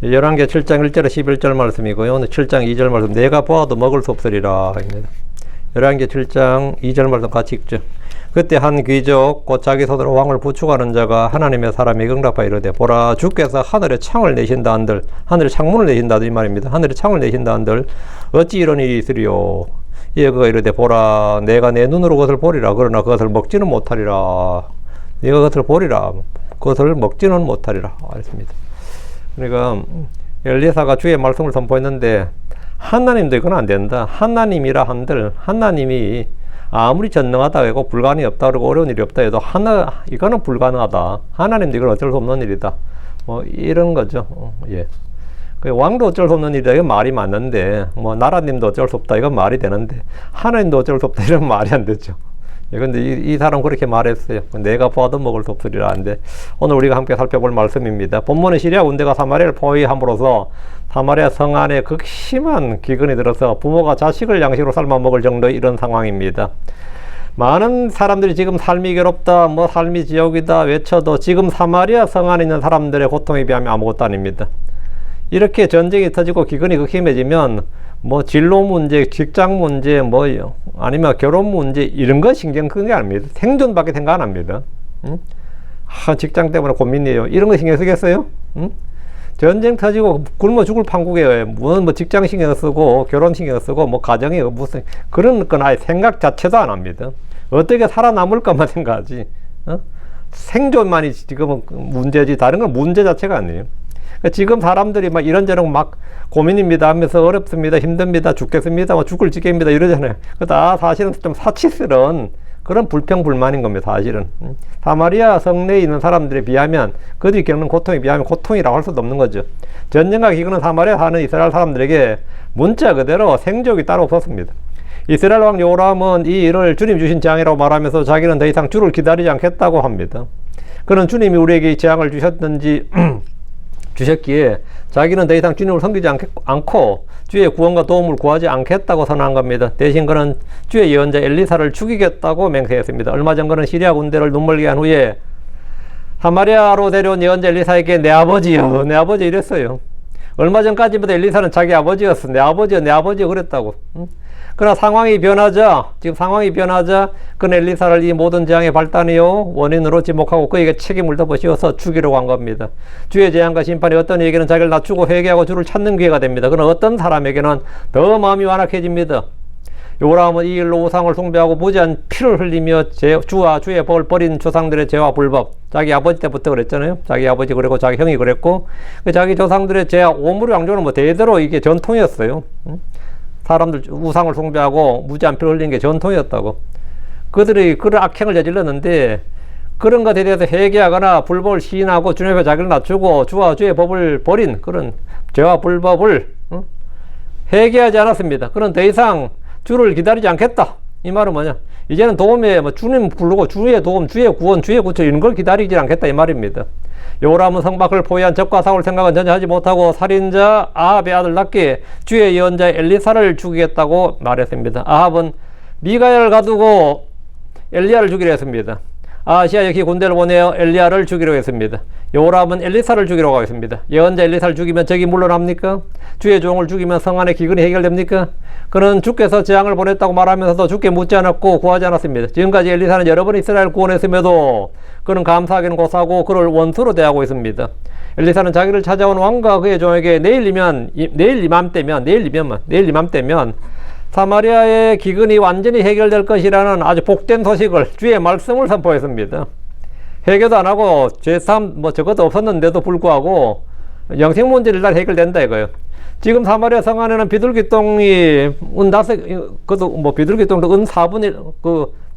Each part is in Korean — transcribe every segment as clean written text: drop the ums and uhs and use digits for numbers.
11개 7장 1절에 11절 말씀이고요. 오늘 7장 2절 말씀, 내가 보아도 먹을 수 없으리라 입니다. 11개 7장 2절 말씀 같이 읽죠. 그때 한 귀족 곧 자기 손으로 왕을 부축하는 자가 하나님의 사람이 응답하여 이르되, 보라, 주께서 하늘에 창을 내신다 한들, 하늘에 창문을 내신다 이 말입니다. 하늘에 창을 내신다 한들 어찌 이런 일이 있으리요. 이에 그가 이르되, 보라, 내가 내 눈으로 그것을 보리라. 그러나 그것을 먹지는 못하리라. 네가 그것을 보리라. 그것을 먹지는 못하리라 했습니다. 그러니까 엘리사가 주의 말씀을 선포했는데, 하나님도 이건 안 된다. 하나님이라 한들, 하나님이 아무리 전능하다 해도 불가능이 없다 그러고 어려운 일이 없다 해도 이거는 불가능하다. 하나님도 이건 어쩔 수 없는 일이다. 뭐 이런 거죠. 예. 왕도 어쩔 수 없는 일이다. 이건 말이 맞는데, 뭐 나라님도 어쩔 수 없다. 이건 말이 되는데, 하나님도 어쩔 수 없다. 이런 말이 안 되죠. 예, 근데 이 사람 그렇게 말했어요. 내가 보아도 먹을 수 없으리라 하는데, 오늘 우리가 함께 살펴볼 말씀입니다. 본문은 시리아 군대가 사마리아를 포위함으로써 사마리아 성 안에 극심한 기근이 들어서 부모가 자식을 양식으로 삶아 먹을 정도의 이런 상황입니다. 많은 사람들이 지금 삶이 괴롭다, 뭐 삶이 지옥이다 외쳐도 지금 사마리아 성 안에 있는 사람들의 고통에 비하면 아무것도 아닙니다. 이렇게 전쟁이 터지고 기근이 극심해지면 뭐 진로 문제, 직장 문제, 뭐 아니면 결혼 문제 이런 거 신경 끄는 게 아닙니다. 생존밖에 생각 안 합니다. 직장 때문에 고민이에요. 이런 거 신경 쓰겠어요? 전쟁 터지고 굶어 죽을 판국에 뭐 직장 신경 쓰고 결혼 신경 쓰고 뭐 가정에 무슨 그런 건 아예 생각 자체도 안 합니다. 어떻게 살아남을까만 생각하지. 생존만이 지금은 문제지 다른 건 문제 자체가 아니에요. 지금 사람들이 막 이런저런 막 고민입니다 하면서 어렵습니다, 힘듭니다, 죽겠습니다, 뭐 죽을 지경입니다 이러잖아요. 다 사실은 좀 사치스러운 그런 불평불만인 겁니다. 사실은 사마리아 성내에 있는 사람들에 비하면, 그들이 겪는 고통에 비하면 고통이라고 할 수도 없는 거죠. 전쟁과 기근은 사마리아 사는 이스라엘 사람들에게 문자 그대로 생족이 따로 없었습니다. 이스라엘 왕 요람은 이 일을 주님 주신 재앙이라고 말하면서 자기는 더 이상 주를 기다리지 않겠다고 합니다. 그는 주님이 우리에게 이 재앙을 주셨기에 자기는 더 이상 주님을 섬기지 않고 주의 구원과 도움을 구하지 않겠다고 선언한 겁니다. 대신 그는 주의 예언자 엘리사를 죽이겠다고 맹세했습니다. 얼마 전 그는 시리아 군대를 눈멀게 한 후에 사마리아로 데려온 예언자 엘리사에게 내 아버지요, 내 아버지 이랬어요. 얼마 전까지부터 엘리사는 자기 아버지였어. 내 아버지요, 내 아버지요 그랬다고. 그러나 지금 상황이 변하자 그는 엘리사를 이 모든 재앙의 발단이요 원인으로 지목하고 그에게 책임을 덮어씌워서 죽이려고 한 겁니다. 주의 재앙과 심판이 어떤 이에게는 자기를 낮추고 회개하고 주를 찾는 기회가 됩니다. 그러나 어떤 사람에게는 더 마음이 완악해집니다. 요람은 이 일로 우상을 숭배하고 무지한 피를 흘리며 주와 주의 법을 버린 조상들의 죄와 불법, 자기 아버지 때부터 그랬잖아요. 자기 아버지 그랬고 자기 형이 그랬고 자기 조상들의 죄와 오므리 왕조는 뭐 대대로 이게 전통이었어요. 사람들 우상을 숭배하고 무지한 피를 흘리는 게 전통이었다고. 그들이 그런 악행을 저질렀는데 그런 것에 대해서 회개하거나 불법을 시인하고 주님 앞에 자기를 낮추고 주와 주의 법을 버린 그런 죄와 불법을 회개하지 않았습니다. 그는 더 이상 주를 기다리지 않겠다. 이 말은 뭐냐? 이제는 도움에 주님 부르고 주의 도움, 주의 구원, 주의 구처 이런 걸 기다리지 않겠다 이 말입니다. 요람은 성박을 포위한 적과 사울 생각은 전혀 하지 못하고 살인자 아합의 아들 낫게 주의 예언자 엘리사를 죽이겠다고 말했습니다. 아합은 미가야를 가두고 엘리야를 죽이려 했습니다. 아시아 역시 군대를 보내어 엘리야를 죽이려고 했습니다. 요람은 엘리사를 죽이려고 하겠습니다. 예언자 엘리사를 죽이면 적이 물러납니까? 주의 종을 죽이면 성 안의 기근이 해결됩니까? 그는 주께서 재앙을 보냈다고 말하면서도 주께 묻지 않았고 구하지 않았습니다. 지금까지 엘리사는 여러 번 이스라엘을 구원했음에도 그는 감사하기는 고사하고 그를 원수로 대하고 있습니다. 엘리사는 자기를 찾아온 왕과 그의 종에게 내일 이맘때면 사마리아의 기근이 완전히 해결될 것이라는 아주 복된 소식을, 주의 말씀을 선포했습니다. 회개도 안 하고 죄삼 저것도 없었는데도 불구하고 영생 문제를 다 해결된다 이거예요. 지금 사마리아 성 안에는 비둘기똥이 비둘기똥도 은 4분의 1,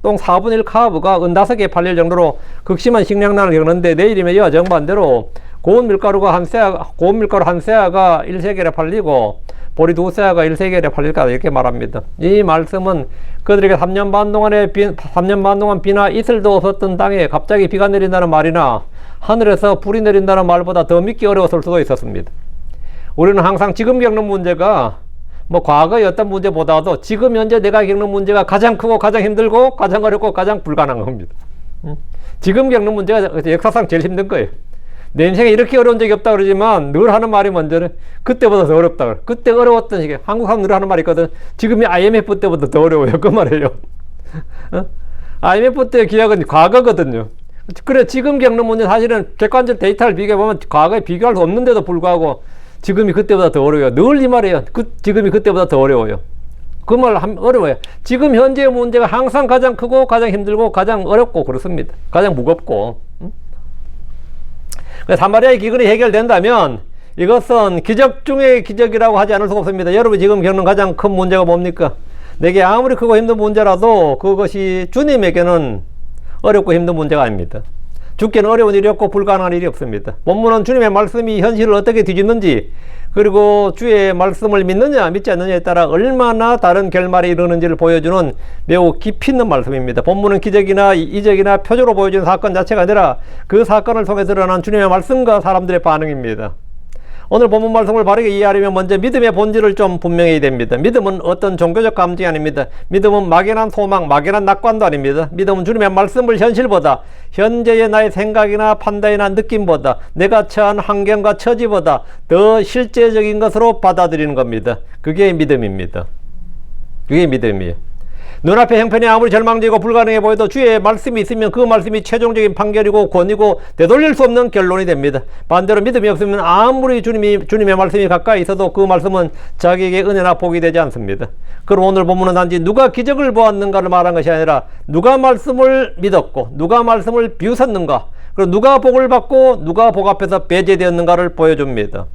똥 4분의 1 카브가 은 5개 팔릴 정도로 극심한 식량난을 겪는데 내일이면 이와 정반대로 고운 밀가루 한 세아가 1세겔에 팔리고 보리 2세아가 1세겔에 팔릴까 이렇게 말합니다. 이 말씀은 그들에게 3년 반 동안 비나 이슬도 없었던 땅에 갑자기 비가 내린다는 말이나 하늘에서 불이 내린다는 말보다 더 믿기 어려웠을 수도 있었습니다. 우리는 항상 지금 겪는 문제가 과거의 어떤 문제보다도 지금 현재 내가 겪는 문제가 가장 크고 가장 힘들고 가장 어렵고 가장 불가능한 겁니다. 지금 겪는 문제가 역사상 제일 힘든 거예요. 내 인생에 이렇게 어려운 적이 없다 그러지만 늘 하는 말이 먼저는 그때보다 더 어렵다 그래. 그때 어려웠던 시기. 한국 사람 늘 하는 말이 있거든. 지금이 IMF 때보다 더 어려워요. 그 말이에요. IMF 때 기약은 과거거든요. 그래, 지금 겪는 문제 사실은 객관적 데이터를 비교해보면 과거에 비교할 수 없는데도 불구하고 지금이 그때보다 더 어려워요. 늘 이 말이에요. 지금이 그때보다 더 어려워요. 그 말 어려워요. 지금 현재의 문제가 항상 가장 크고 가장 힘들고 가장 어렵고 그렇습니다. 가장 무겁고. 사마리아의 기근이 해결된다면 이것은 기적 중의 기적이라고 하지 않을 수가 없습니다. 여러분이 지금 겪는 가장 큰 문제가 뭡니까? 내게 아무리 크고 힘든 문제라도 그것이 주님에게는 어렵고 힘든 문제가 아닙니다. 주께는 어려운 일이 없고 불가능한 일이 없습니다. 본문은 주님의 말씀이 현실을 어떻게 뒤집는지, 그리고 주의 말씀을 믿느냐 믿지 않느냐에 따라 얼마나 다른 결말에 이르는지를 보여주는 매우 깊이 있는 말씀입니다. 본문은 기적이나 이적이나 표적으로 보여주는 사건 자체가 아니라 그 사건을 통해 드러난 주님의 말씀과 사람들의 반응입니다. 오늘 본문 말씀을 바르게 이해하려면 먼저 믿음의 본질을 좀 분명해야 됩니다. 믿음은 어떤 종교적 감정이 아닙니다. 믿음은 막연한 소망, 막연한 낙관도 아닙니다. 믿음은 주님의 말씀을 현실보다, 현재의 나의 생각이나 판단이나 느낌보다, 내가 처한 환경과 처지보다 더 실제적인 것으로 받아들이는 겁니다. 그게 믿음입니다. 그게 믿음이에요. 눈앞의 형편이 아무리 절망적이고 불가능해 보여도 주의 말씀이 있으면 그 말씀이 최종적인 판결이고 권위고 되돌릴 수 없는 결론이 됩니다. 반대로 믿음이 없으면 아무리 주님의 말씀이 가까이 있어도 그 말씀은 자기에게 은혜나 복이 되지 않습니다. 그럼 오늘 본문은 단지 누가 기적을 보았는가를 말한 것이 아니라 누가 말씀을 믿었고 누가 말씀을 비웃었는가, 그리고 누가 복을 받고 누가 복 앞에서 배제되었는가를 보여줍니다.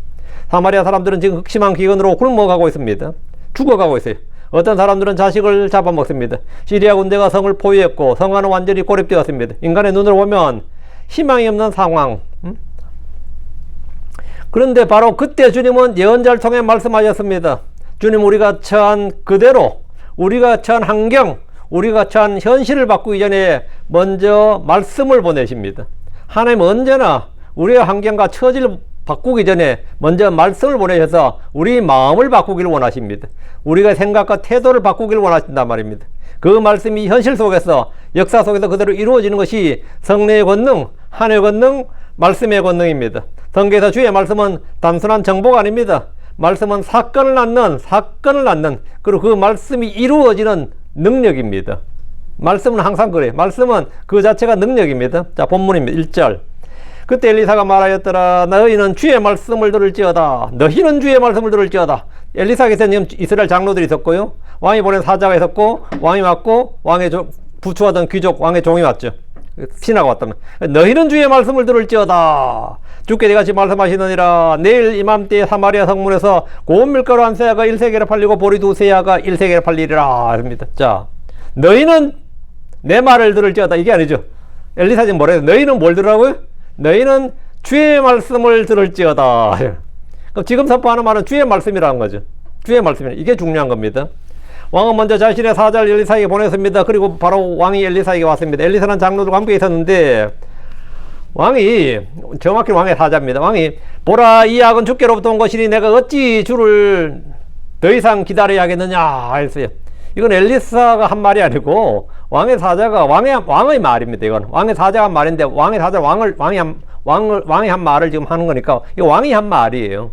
사마리아 사람들은 지금 극심한 기근으로 굶어가고 있습니다. 죽어가고 있어요. 어떤 사람들은 자식을 잡아먹습니다. 시리아 군대가 성을 포위했고 성화는 완전히 고립되었습니다. 인간의 눈으로 보면 희망이 없는 상황. 그런데 바로 그때 주님은 예언자를 통해 말씀하셨습니다. 주님, 우리가 처한 그대로, 우리가 처한 환경, 우리가 처한 현실을 바꾸기 전에 먼저 말씀을 보내십니다. 하나님은 언제나 우리의 환경과 처지를 바꾸기 전에 먼저 말씀을 보내셔서 우리 마음을 바꾸기를 원하십니다. 우리가 생각과 태도를 바꾸기를 원하신단 말입니다. 그 말씀이 현실 속에서, 역사 속에서 그대로 이루어지는 것이 성례의 권능, 한의 권능, 말씀의 권능입니다. 성경에서 주의 말씀은 단순한 정보가 아닙니다. 말씀은 사건을 낳는, 그리고 그 말씀이 이루어지는 능력입니다. 말씀은 항상 그래요. 말씀은 그 자체가 능력입니다. 자, 본문입니다. 1절. 그때 엘리사가 말하였더라. 너희는 주의 말씀을 들을지어다. 너희는 주의 말씀을 들을지어다. 엘리사에게서는 이스라엘 장로들이 있었고요. 왕이 보낸 사자가 있었고, 왕이 왔고, 왕의 부추하던 귀족, 왕의 종이 왔죠. 신하가 왔다면. 너희는 주의 말씀을 들을지어다. 주께 내가 지금 말씀하시느니라. 내일 이맘때에 사마리아 성문에서 고운 밀가루 한 세야가 1세겔에 팔리고 보리 2세야가 1세겔에 팔리리라. 합니다. 자, 너희는 내 말을 들을지어다. 이게 아니죠. 엘리사 지금 뭐래요? 너희는 뭘 들으라고요? 너희는 주의 말씀을 들을지어다. 그럼 지금 선포하는 말은 주의 말씀이라는 거죠. 주의 말씀이라. 이게 중요한 겁니다. 왕은 먼저 자신의 사자를 엘리사에게 보냈습니다. 그리고 바로 왕이 엘리사에게 왔습니다. 엘리사는 장로들과 함께 있었는데, 왕이, 정확히 왕의 사자입니다. 왕이, 보라, 이 약은 주께로부터 온 것이니 내가 어찌 주를 더 이상 기다려야 하겠느냐 했어요. 이건 엘리사가 한 말이 아니고 왕의 사자가 왕의 말입니다. 이건 왕의 사자가 한 말인데, 왕의 사자 왕이 한 말을 지금 하는 거니까 이거 왕이 한 말이에요.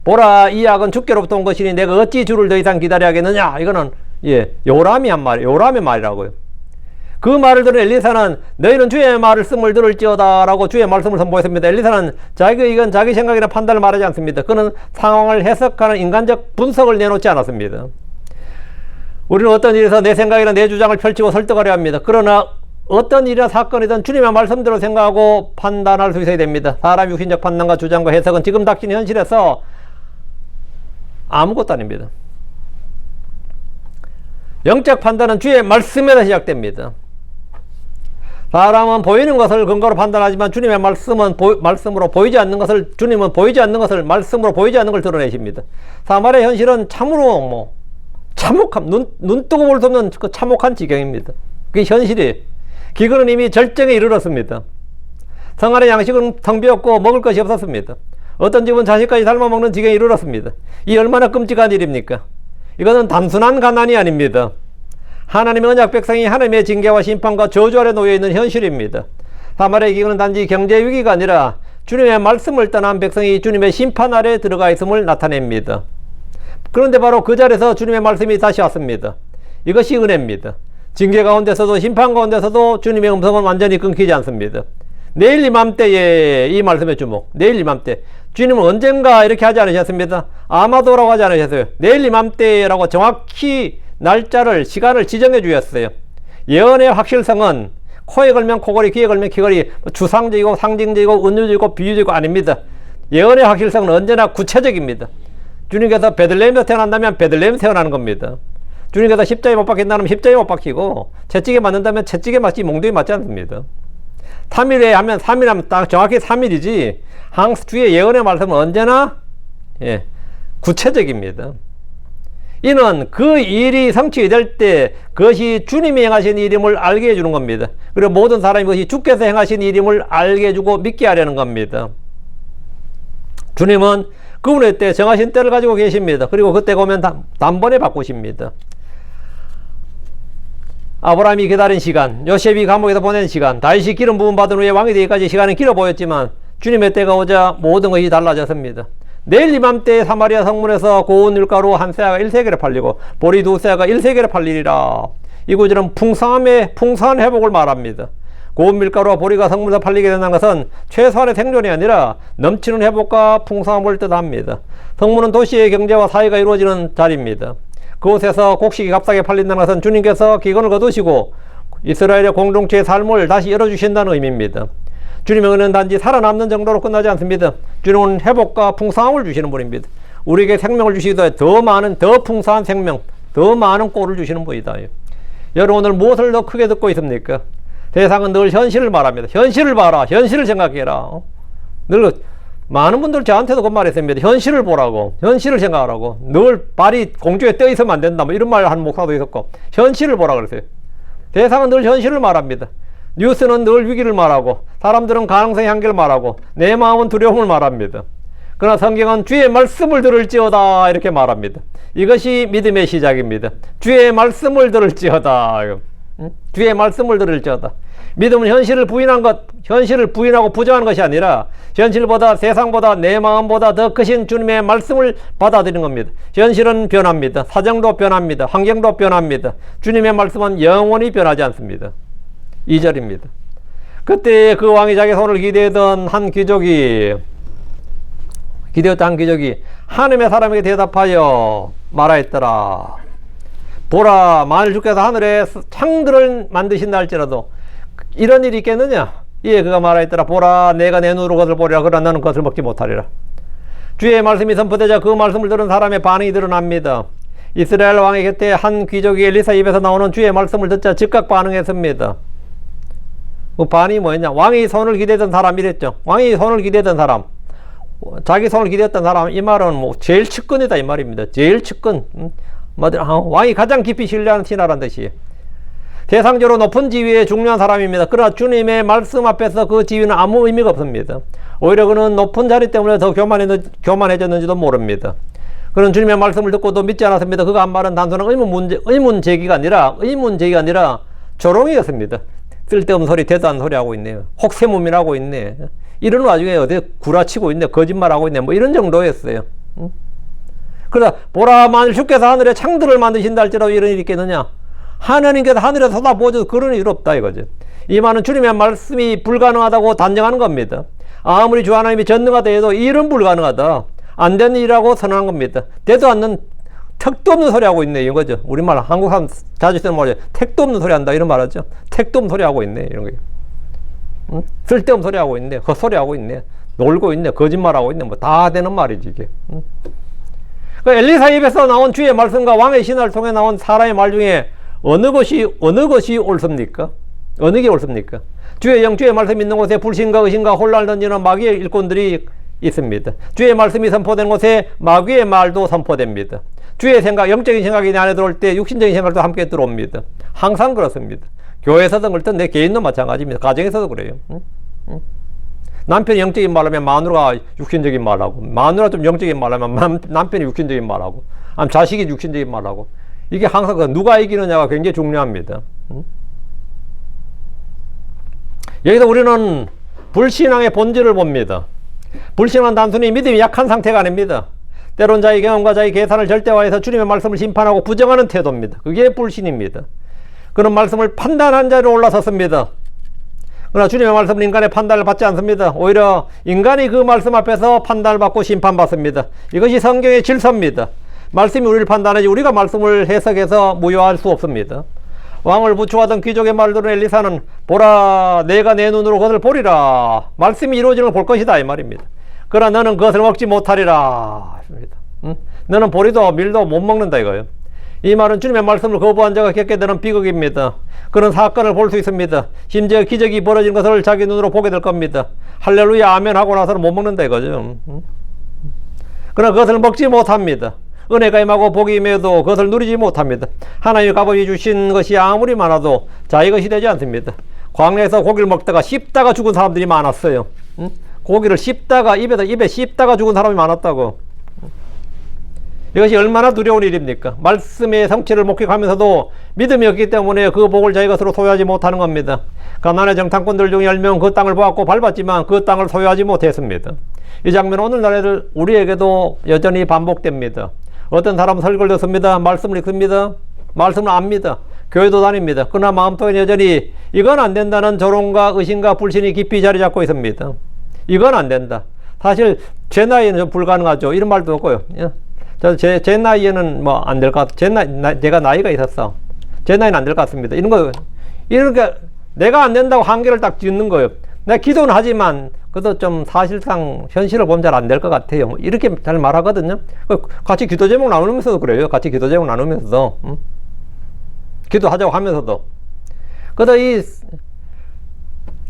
보라, 이 약은 주께로부터 온 것이니 내가 어찌 주를 더 이상 기다려야 하겠느냐. 이거는 요람이 한 말, 요람의 말이라고요. 그 말을 들은 엘리사는 너희는 주의 말씀을 들을지어다 라고 주의 말씀을 선포했습니다. 엘리사는 이건 자기 생각이나 판단을 말하지 않습니다. 그는 상황을 해석하는 인간적 분석을 내놓지 않았습니다. 우리는 어떤 일에서 내 생각이나 내 주장을 펼치고 설득하려 합니다. 그러나 어떤 일이나 사건이든 주님의 말씀대로 생각하고 판단할 수 있어야 됩니다. 사람의 육신적 판단과 주장과 해석은 지금 닥친 현실에서 아무것도 아닙니다. 영적 판단은 주의 말씀에서 시작됩니다. 사람은 보이는 것을 근거로 판단하지만 주님의 말씀은 말씀으로 보이지 않는 것을, 주님은 보이지 않는 것을 말씀으로 보이지 않는 걸 드러내십니다. 사마리아 현실은 참으로 참혹함, 눈 뜨고 볼 수 없는 그 참혹한 지경입니다. 그게 현실이에요. 기근은 이미 절정에 이르렀습니다. 성 안의 양식은 텅 비었고 먹을 것이 없었습니다. 어떤 집은 자식까지 삶아 먹는 지경에 이르렀습니다. 이 얼마나 끔찍한 일입니까? 이것은 단순한 가난이 아닙니다. 하나님의 언약 백성이 하나님의 징계와 심판과 저주 아래 놓여 있는 현실입니다. 사마리아 기근은 단지 경제 위기가 아니라 주님의 말씀을 떠난 백성이 주님의 심판 아래 들어가 있음을 나타냅니다. 그런데 바로 그 자리에서 주님의 말씀이 다시 왔습니다. 이것이 은혜입니다. 징계 가운데서도 심판 가운데서도 주님의 음성은 완전히 끊기지 않습니다. 내일 이맘때에 이 말씀의 주목. 내일 이맘때. 주님은 언젠가 이렇게 하지 않으셨습니다. 아마도라고 하지 않으셨어요. 내일 이맘때라고 정확히 날짜를, 시간을 지정해 주셨어요. 예언의 확실성은 코에 걸면 코걸이, 귀에 걸면 귀걸이, 추상적이고 상징적이고 은유적이고 비유적이고 아닙니다. 예언의 확실성은 언제나 구체적입니다. 주님께서 베들레헴에서 태어난다면 베들레헴에서 태어나는 겁니다. 주님께서 십자가에 못 박힌다면 십자가에 못 박히고, 채찍에 맞는다면 채찍에 맞지 몽둥이 맞지 않습니다. 3일에 하면 3일 하면 딱 정확히 3일이지, 항상 주의 예언의 말씀은 언제나 구체적입니다. 이는 그 일이 성취될 때 그것이 주님이 행하신 일임을 알게 해주는 겁니다. 그리고 모든 사람이 그것이 주께서 행하신 일임을 알게 해주고 믿게 하려는 겁니다. 주님은 그분의 때 정하신 때를 가지고 계십니다. 그리고 그때가 오면 단번에 바꾸십니다. 아브라함이 기다린 시간, 요셉이 감옥에서 보낸 시간, 다윗이 기름 부음 받은 후에 왕이 되기까지 시간은 길어 보였지만 주님의 때가 오자 모든 것이 달라졌습니다. 내일 이맘때 사마리아 성문에서 고운 밀가루 한 세아가 1세겔에 팔리고 보리 2세아가 1세겔에 팔리리라. 이 구절은 풍성한 회복을 말합니다. 고운 밀가루와 보리가 성문에서 팔리게 된다는 것은 최소한의 생존이 아니라 넘치는 회복과 풍성함을 뜻합니다. 성문은 도시의 경제와 사회가 이루어지는 자리입니다. 그곳에서 곡식이 값싸게 팔린다는 것은 주님께서 기근을 거두시고 이스라엘의 공동체의 삶을 다시 열어주신다는 의미입니다. 주님의 은혜는 단지 살아남는 정도로 끝나지 않습니다. 주님은 회복과 풍성함을 주시는 분입니다. 우리에게 생명을 주시기도 해 더 많은, 더 풍성한 생명, 더 많은 꼴을 주시는 분이다. 여러분 오늘 무엇을 더 크게 듣고 있습니까? 세상은 늘 현실을 말합니다. 현실을 봐라. 현실을 생각해라. 늘 많은 분들 저한테도 그 말 했습니다. 현실을 보라고. 현실을 생각하라고. 늘 발이 공중에 떠 있으면 안 된다. 뭐 이런 말 하는 목사도 있었고. 현실을 보라 그랬어요. 세상은 늘 현실을 말합니다. 뉴스는 늘 위기를 말하고 사람들은 가능성의 한계를 말하고 내 마음은 두려움을 말합니다. 그러나 성경은 주의 말씀을 들을지어다 이렇게 말합니다. 이것이 믿음의 시작입니다. 주의 말씀을 들을지어다. 주의 말씀을 들을지어다. 믿음은 현실을 부인하고 부정하는 것이 아니라 현실보다 세상보다 내 마음보다 더 크신 주님의 말씀을 받아들이는 겁니다. 현실은 변합니다. 사정도 변합니다. 환경도 변합니다. 주님의 말씀은 영원히 변하지 않습니다. 2절입니다. 그때 그 왕이 자기 손을 기대던 한 귀족이 하나님의 사람에게 대답하여 말하였더라. 보라, 만일 주께서 하늘에 창들을 만드신다 할지라도 이런 일이 있겠느냐? 이에 그가 말하였더라. 보라, 내가 내 눈으로 그것을 보리라. 그러나 나는 그것을 먹지 못하리라. 주의 말씀이 선포되자 그 말씀을 들은 사람의 반응이 드러납니다. 이스라엘 왕의 곁에 한 귀족이 엘리사 입에서 나오는 주의 말씀을 듣자 즉각 반응했습니다. 그 반응이 뭐였냐? 왕이 손을 기대던 사람 이랬죠. 왕이 손을 기대던 사람, 자기 손을 기대했던 사람, 이 말은 뭐 제일 측근이다 이 말입니다. 제일 측근. 왕이 가장 깊이 신뢰하는 신하라는 뜻이에요. 세상적으로 높은 지위의 중요한 사람입니다. 그러나 주님의 말씀 앞에서 그 지위는 아무 의미가 없습니다. 오히려 그는 높은 자리 때문에 더 교만해졌는지도 모릅니다. 그는 주님의 말씀을 듣고도 믿지 않았습니다. 그가 한 말은 단순한 의문 제기가 아니라 조롱이었습니다. 쓸데없는 소리, 대도 않는 소리 하고 있네요. 혹세무민하고 있네. 이런 와중에 어디 구라치고 있네. 거짓말하고 있네. 뭐 이런 정도였어요. 그러다 보라, 만일 주께서 하늘에 창들을 만드신다 할지라도 이런 일이 있겠느냐? 하나님께서 하늘에 쏟아부어줘도 그런 일 없다 이거죠. 이 말은 주님의 말씀이 불가능하다고 단정하는 겁니다. 아무리 주 하나님이 전능하다 해도 일은 불가능하다. 안 되는 일이라고 선언한 겁니다. 되도 않는 택도 없는 소리 하고 있네 이거죠. 우리말 한국 사람 자주 쓰는 말이죠. 택도 없는 소리 한다 이런 말 하죠. 택도 없는 소리 하고 있네 이런 거예요. 응? 쓸데없는 소리 하고 있네. 헛소리 하고 있네. 놀고 있네. 거짓말 하고 있네. 뭐 다 되는 말이지 이게. 응? 그 엘리사 입에서 나온 주의 말씀과 왕의 신화를 통해 나온 사람의 말 중에 어느 것이 옳습니까? 어느 게 옳습니까? 주의 영, 주의 말씀이 있는 곳에 불신과 의심과 혼란을 던지는 마귀의 일꾼들이 있습니다. 주의 말씀이 선포된 곳에 마귀의 말도 선포됩니다. 주의 생각, 영적인 생각이 내 안에 들어올 때 육신적인 생각도 함께 들어옵니다. 항상 그렇습니다. 교회에서든 그렇든 내 개인도 마찬가지입니다. 가정에서도 그래요. 남편이 영적인 말하면 마누라가 육신적인 말하고, 마누라 좀 영적인 말하면 남편이 육신적인 말하고, 자식이 육신적인 말하고, 이게 항상 누가 이기느냐가 굉장히 중요합니다. 여기서 우리는 불신앙의 본질을 봅니다. 불신은 단순히 믿음이 약한 상태가 아닙니다. 때론 자기 경험과 자기 계산을 절대화해서 주님의 말씀을 심판하고 부정하는 태도입니다. 그게 불신입니다. 그런 말씀을 판단한 자리로 올라섰습니다. 그러나 주님의 말씀은 인간의 판단을 받지 않습니다. 오히려 인간이 그 말씀 앞에서 판단을 받고 심판받습니다. 이것이 성경의 질서입니다. 말씀이 우리를 판단하지 우리가 말씀을 해석해서 무효할 수 없습니다. 왕을 부추하던 귀족의 말들은 엘리사는 보라 내가 내 눈으로 그것을 보리라. 말씀이 이루어지는 걸 볼 것이다 이 말입니다. 그러나 너는 그것을 먹지 못하리라. 너는 보리도 밀도 못 먹는다 이거예요. 이 말은 주님의 말씀을 거부한 자가 겪게 되는 비극입니다. 그런 사건을 볼 수 있습니다. 심지어 기적이 벌어진 것을 자기 눈으로 보게 될 겁니다. 할렐루야 아멘 하고 나서는 못 먹는다 이거죠. 그러나 그것을 먹지 못합니다. 은혜가 임하고 복이 임해도 그것을 누리지 못합니다. 하나님이 값없이 주신 것이 아무리 많아도 자기 것이 되지 않습니다. 광야에서 고기를 먹다가 씹다가 죽은 사람들이 많았어요. 고기를 씹다가 입에 씹다가 죽은 사람이 많았다고. 이것이 얼마나 두려운 일입니까? 말씀의 성취를 목격하면서도 믿음이 없기 때문에 그 복을 자기 것으로 소유하지 못하는 겁니다. 가나안의 정탐꾼들 중 10명 그 땅을 보았고 밟았지만 그 땅을 소유하지 못했습니다. 이 장면은 오늘날 우리에게도 여전히 반복됩니다. 어떤 사람은 설교를 듣습니다. 말씀을 읽습니다. 말씀을 압니다. 교회도 다닙니다. 그러나 마음속에 여전히 이건 안 된다는 조롱과 의심과 불신이 깊이 자리 잡고 있습니다. 이건 안 된다. 사실 제 나이에는 좀 불가능하죠. 이런 말도 없고요. 제 나이에는 뭐 안 될 것 같아. 제가 나이가 있었어. 제 나이는 안 될 것 같습니다. 이런 거, 이렇게 내가 안 된다고 한계를 딱 짓는 거예요. 내가 기도는 하지만 그것도 좀 사실상 현실을 보면 잘 안 될 것 같아요. 뭐 이렇게 잘 말하거든요. 같이 기도 제목 나누면서도 그래요. 같이 기도 제목 나누면서도 기도하자고 하면서도. 그래도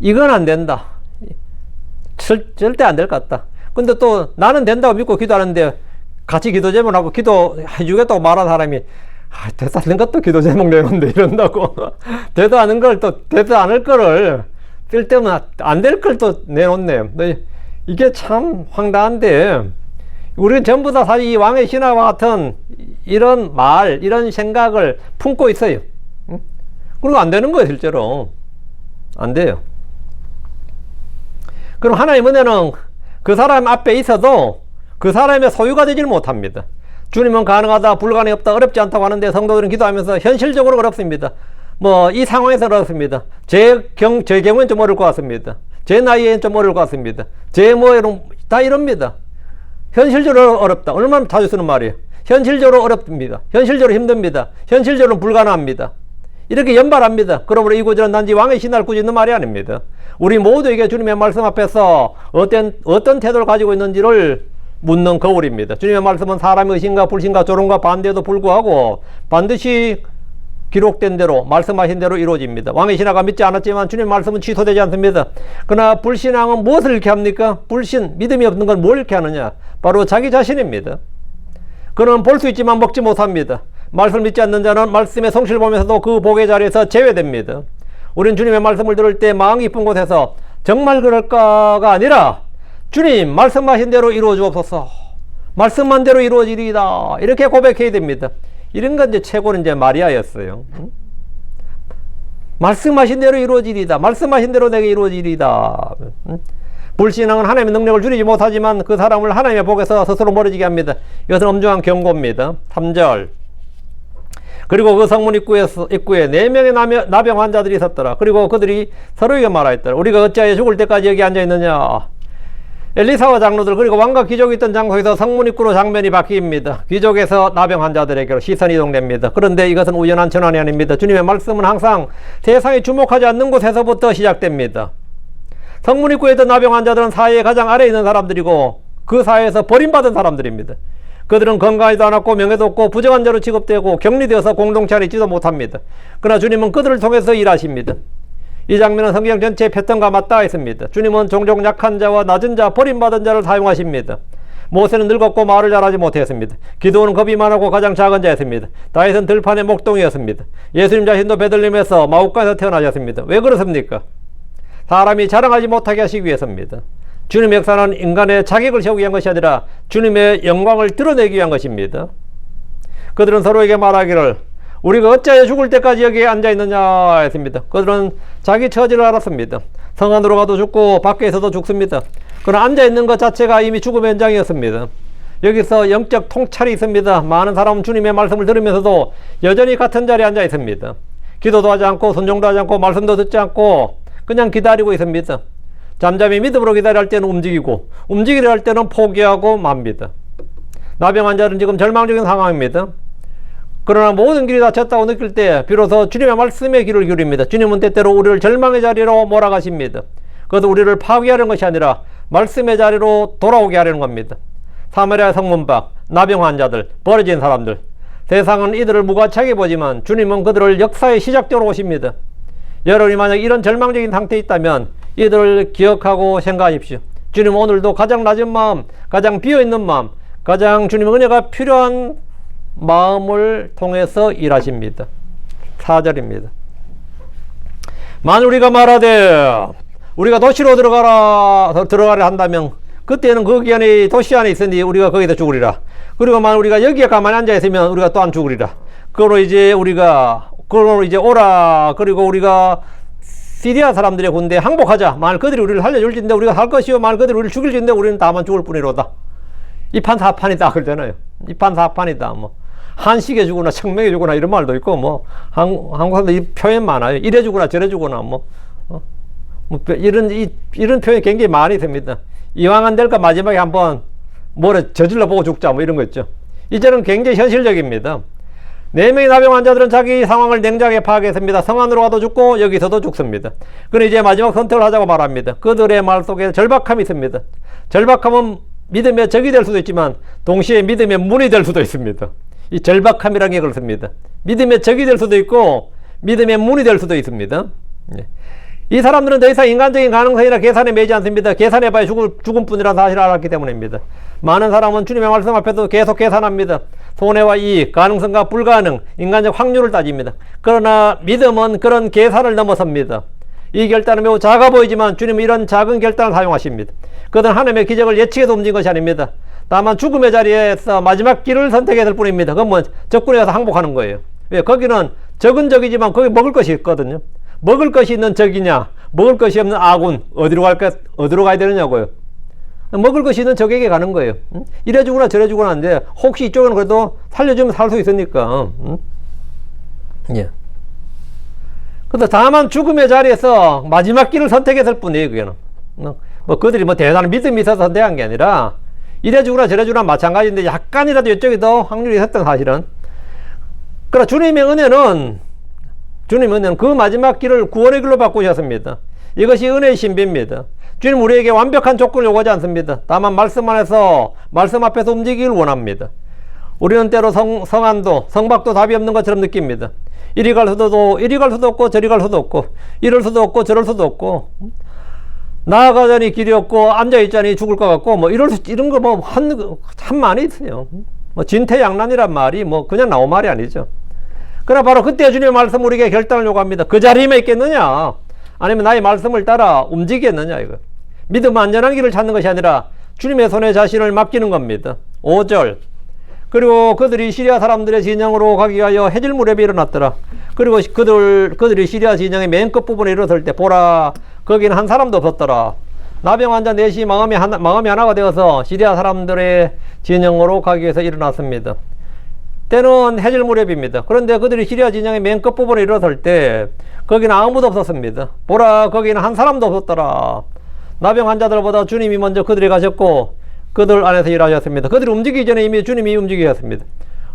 이건 안 된다. 절대 안 될 것 같다. 근데 또 나는 된다고 믿고 기도하는데 같이 기도 제목하고 기도해주겠다고 말한 사람이 되도 않는 것도 기도 제목 내는데 이런다고. 되도 않은 걸 또 되도 않을 거를 쓸데없는 안 될 걸 또 내놓네요. 이게 참 황당한데 우리는 전부 다 사실 이 왕의 신하와 같은 이런 말, 이런 생각을 품고 있어요. 그리고 안 되는 거예요. 실제로 안 돼요. 그럼 하나님의 은혜는 그 사람 앞에 있어도 그 사람의 소유가 되질 못합니다. 주님은 가능하다, 불가능이 없다, 어렵지 않다고 하는데 성도들은 기도하면서 현실적으로 어렵습니다. 뭐 이 상황에서 어렵습니다. 제 경우엔 좀 어려울 것 같습니다. 제 나이엔 좀 어려울 것 같습니다. 다 이럽니다. 현실적으로 어렵다. 얼마나 자주 쓰는 말이에요. 현실적으로 어렵습니다. 현실적으로 힘듭니다. 현실적으로 불가능합니다. 이렇게 연발합니다. 그러므로 이곳저곳 난지 왕의 신하를 꾸짖는 말이 아닙니다. 우리 모두에게 주님의 말씀 앞에서 어떤 태도를 가지고 있는지를 묻는 거울입니다. 주님의 말씀은 사람의 의심과 불신과 조롱과 반대에도 불구하고 반드시 기록된 대로 말씀하신 대로 이루어집니다. 왕의 신하가 믿지 않았지만 주님의 말씀은 취소되지 않습니다. 그러나 불신앙은 무엇을 이렇게 합니까? 불신, 믿음이 없는 건 뭘 이렇게 하느냐? 바로 자기 자신입니다. 그는 볼 수 있지만 먹지 못합니다. 말씀을 믿지 않는 자는 말씀의 성실을 보면서도 그 복의 자리에서 제외됩니다. 우리는 주님의 말씀을 들을 때 마음 깊은 곳에서 정말 그럴까가 아니라 주님 말씀하신 대로 이루어 주옵소서. 말씀만 대로 이루어지리이다. 이렇게 고백해야 됩니다. 이런 건 이제 최고는 이제 마리아였어요. 말씀하신 대로 이루어지리이다. 말씀하신 대로 내게 이루어지리이다. 불신앙은 하나님의 능력을 줄이지 못하지만 그 사람을 하나님의 복에서 스스로 멀어지게 합니다. 이것은 엄중한 경고입니다. 3절. 그리고 그 성문 입구에 4명의 나병 환자들이 있었더라. 그리고 그들이 서로에게 말하였더라. 우리가 어찌하여 죽을 때까지 여기 앉아 있느냐. 엘리사와 장로들 그리고 왕과 귀족이 있던 장소에서 성문 입구로 장면이 바뀝니다. 귀족에서 나병 환자들에게로 시선이 이동됩니다. 그런데 이것은 우연한 전환이 아닙니다. 주님의 말씀은 항상 세상이 주목하지 않는 곳에서부터 시작됩니다. 성문 입구에 있던 나병 환자들은 사회의 가장 아래에 있는 사람들이고 그 사회에서 버림받은 사람들입니다. 그들은 건강하지도 않았고 명예도 없고 부정한 자로 취급되고 격리되어서 공동체 안에 있지도 못합니다. 그러나 주님은 그들을 통해서 일하십니다. 이 장면은 성경 전체의 패턴과 맞닿아 있습니다. 주님은 종종 약한 자와 낮은 자, 버림받은 자를 사용하십니다. 모세는 늙었고 말을 잘하지 못했습니다. 기도는 겁이 많았고 가장 작은 자였습니다. 다윗은 들판의 목동이었습니다. 예수님 자신도 베들레헴에서 마옥간에서 태어나셨습니다. 왜 그렇습니까? 사람이 자랑하지 못하게 하시기 위해서입니다. 주님의 역사는 인간의 자격을 세우기 위한 것이 아니라 주님의 영광을 드러내기 위한 것입니다. 그들은 서로에게 말하기를 우리가 어찌하여 죽을 때까지 여기에 앉아있느냐 했습니다. 그들은 자기 처지를 알았습니다. 성 안으로 가도 죽고 밖에서도 죽습니다. 그러나 앉아있는 것 자체가 이미 죽음의 현장이었습니다. 여기서 영적 통찰이 있습니다. 많은 사람은 주님의 말씀을 들으면서도 여전히 같은 자리에 앉아 있습니다. 기도도 하지 않고 순종도 하지 않고 말씀도 듣지 않고 그냥 기다리고 있습니다. 잠잠히 믿음으로 기다려 할 때는 움직이고 움직이려 할 때는 포기하고 맙니다. 나병 환자는 지금 절망적인 상황입니다. 그러나 모든 길이 닫혔다고 느낄 때 비로소 주님의 말씀에 귀를 기울입니다. 주님은 때때로 우리를 절망의 자리로 몰아가십니다. 그것도 우리를 파괴하려는 것이 아니라 말씀의 자리로 돌아오게 하려는 겁니다. 사마리아 성문 밖 나병 환자들, 버려진 사람들, 세상은 이들을 무가치하게 보지만 주님은 그들을 역사의 시작점으로 오십니다. 여러분이 만약 이런 절망적인 상태에 있다면 이들을 기억하고 생각하십시오. 주님은 오늘도 가장 낮은 마음, 가장 비어있는 마음, 가장 주님의 은혜가 필요한 마음을 통해서 일하십니다. 4절입니다. 만일 우리가 말하되 우리가 도시로 들어가려 한다면 그때는 거기 안에 도시 안에 있으니 우리가 거기다 죽으리라. 그리고 만일 우리가 여기에 가만히 앉아 있으면 우리가 또한 죽으리라. 그러므로 이제 오라. 그리고 우리가 시리아 사람들의 군대에 항복하자. 만일 그들이 우리를 살려줄진데 우리가 살 것이요 만일 그들이 우리를 죽일진데 우리는 다만 죽을 뿐이로다. 이판사판이다 그러잖아요. 이판사판이다. 뭐 한식에 주거나 청명에 주거나 이런 말도 있고 뭐 한국 사람들 이 표현 많아요. 이래 주거나 저래 주거나 이런 표현이 굉장히 많이 됩니다. 이왕 안 될까 마지막에 한번 뭐래 저질러 보고 죽자 뭐 이런 거 있죠. 이제는 굉장히 현실적입니다. 4명의 나병 환자들은 자기 상황을 냉정하게 파악했습니다. 성 안으로 가도 죽고 여기서도 죽습니다. 그런데 이제 마지막 선택을 하자고 말합니다. 그들의 말 속에 절박함이 있습니다. 절박함은 믿음의 적이 될 수도 있지만 동시에 믿음의 문이 될 수도 있습니다. 이 절박함이라는 게 그렇습니다. 믿음의 적이 될 수도 있고 믿음의 문이 될 수도 있습니다. 이 사람들은 더 이상 인간적인 가능성이나 계산에 매지 않습니다. 계산해봐야 죽은 뿐이라는 사실을 알았기 때문입니다. 많은 사람은 주님의 말씀 앞에서 계속 계산합니다. 손해와 이익, 가능성과 불가능, 인간적 확률을 따집니다. 그러나 믿음은 그런 계산을 넘어섭니다. 이 결단은 매우 작아 보이지만 주님은 이런 작은 결단을 사용하십니다. 그것은 하나님의 기적을 예측해서 움직인 것이 아닙니다. 다만 죽음의 자리에서 마지막 길을 선택했을 뿐입니다. 그건 뭐 적군에 가서 항복하는 거예요. 왜? 거기는 적은 적이지만 거기 먹을 것이 있거든요. 먹을 것이 있는 적이냐 먹을 것이 없는 아군 어디로 가야 되느냐고요. 먹을 것이 있는 적에게 가는 거예요. 이래 주거나 저래 주거나 하는데 혹시 이쪽은 그래도 살려주면 살 수 있으니까. 예. 근데 다만 죽음의 자리에서 마지막 길을 선택했을 뿐이에요. 그게는 뭐 그들이 뭐 대단한 믿음이 있어서 선택한 게 아니라 이래 주거나 저래 주거나 마찬가지인데 약간이라도 이쪽이 더 확률이 있었던 사실은. 그러나 주님의 은혜는 그 마지막 길을 구원의 길로 바꾸셨습니다. 이것이 은혜의 신비입니다. 주님 우리에게 완벽한 조건을 요구하지 않습니다. 다만 말씀 안에서 말씀 앞에서 움직이길 원합니다. 우리는 때로 성안도 성박도 답이 없는 것처럼 느낍니다. 이리 갈 수도 없고 저리 갈 수도 없고 이럴 수도 없고 저럴 수도 없고 나아가자니 길이 없고 앉아있자니 죽을 것 같고 뭐 이런 거 뭐 참 많이 있어요. 뭐 진퇴양난이란 말이 뭐 그냥 나온 말이 아니죠. 그러나 바로 그때 주님의 말씀 우리에게 결단을 요구합니다. 그 자리에만 있겠느냐 아니면 나의 말씀을 따라 움직이겠느냐 이거. 믿음 안전한 길을 찾는 것이 아니라 주님의 손에 자신을 맡기는 겁니다. 5절 그리고 그들이 시리아 사람들의 진영으로 가기 위하여 해질무렵에 일어났더라. 그리고 그들이 시리아 진영의 맨 끝부분에 이르렀을 때 보라 거기는 한 사람도 없었더라. 나병 환자 넷이 마음이 하나가 되어서 시리아 사람들의 진영으로 가기 위해서 일어났습니다. 때는 해질 무렵입니다. 그런데 그들이 시리아 진영의 맨 끝부분에 이르렀을 때 거기는 아무도 없었습니다. 보라 거기는 한 사람도 없었더라. 나병 환자들보다 주님이 먼저 그들이 가셨고 그들 안에서 일하셨습니다. 그들이 움직이기 전에 이미 주님이 움직이셨습니다.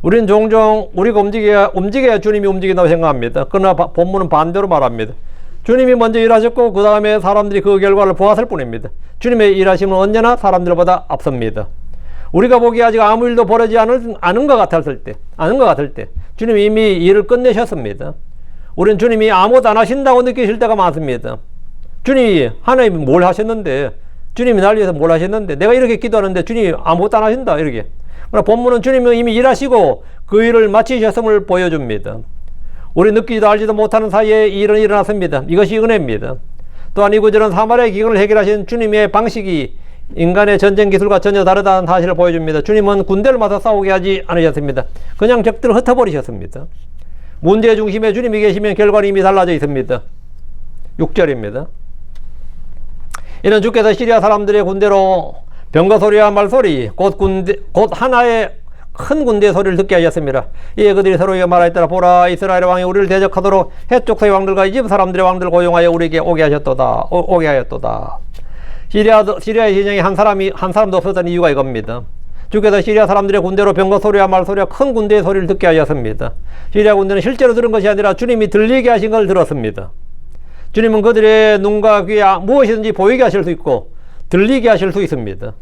우리는 종종 우리가 움직여야 주님이 움직인다고 생각합니다. 그러나 본문은 반대로 말합니다. 주님이 먼저 일하셨고 그 다음에 사람들이 그 결과를 보았을 뿐입니다. 주님의 일하심은 언제나 사람들보다 앞섭니다. 우리가 보기에 아직 아무 일도 벌어지지 않은 것 같을 때 주님이 이미 일을 끝내셨습니다. 우리는 주님이 아무것도 안 하신다고 느끼실 때가 많습니다. 주님이 하나님이 뭘 하셨는데 주님이 날 위해서 뭘 하셨는데 내가 이렇게 기도하는데 주님이 아무것도 안 하신다 이렇게. 그러나 본문은 주님이 이미 일하시고 그 일을 마치셨음을 보여줍니다. 우리 느끼지도 알지도 못하는 사이에 이 일은 일어났습니다. 이것이 은혜입니다. 또한 이구절은 사마리아의 기근을 해결하신 주님의 방식이 인간의 전쟁 기술과 전혀 다르다는 사실을 보여줍니다. 주님은 군대를 맞서 싸우게 하지 않으셨습니다. 그냥 적들을 흩어버리셨습니다. 문제의 중심에 주님이 계시면 결과는 이미 달라져 있습니다. 6절입니다. 이는 주께서 시리아 사람들의 군대로 병거 소리와 말소리 곧 하나의 큰 군대의 소리를 듣게 하셨습니다. 이에 그들이 서로에게 말하였더라. 보라, 이스라엘 왕이 우리를 대적하도록 해쪽 서의 왕들과 이집 사람들의 왕들을 고용하여 우리에게 오게 하였도다. 시리아의 진영에 한 사람도 없었던 이유가 이겁니다. 주께서 시리아 사람들의 군대로 병거 소리와 말소리와 큰 군대의 소리를 듣게 하셨습니다. 시리아 군대는 실제로 들은 것이 아니라 주님이 들리게 하신 걸 들었습니다. 주님은 그들의 눈과 귀에 무엇이든지 보이게 하실 수 있고 들리게 하실 수 있습니다.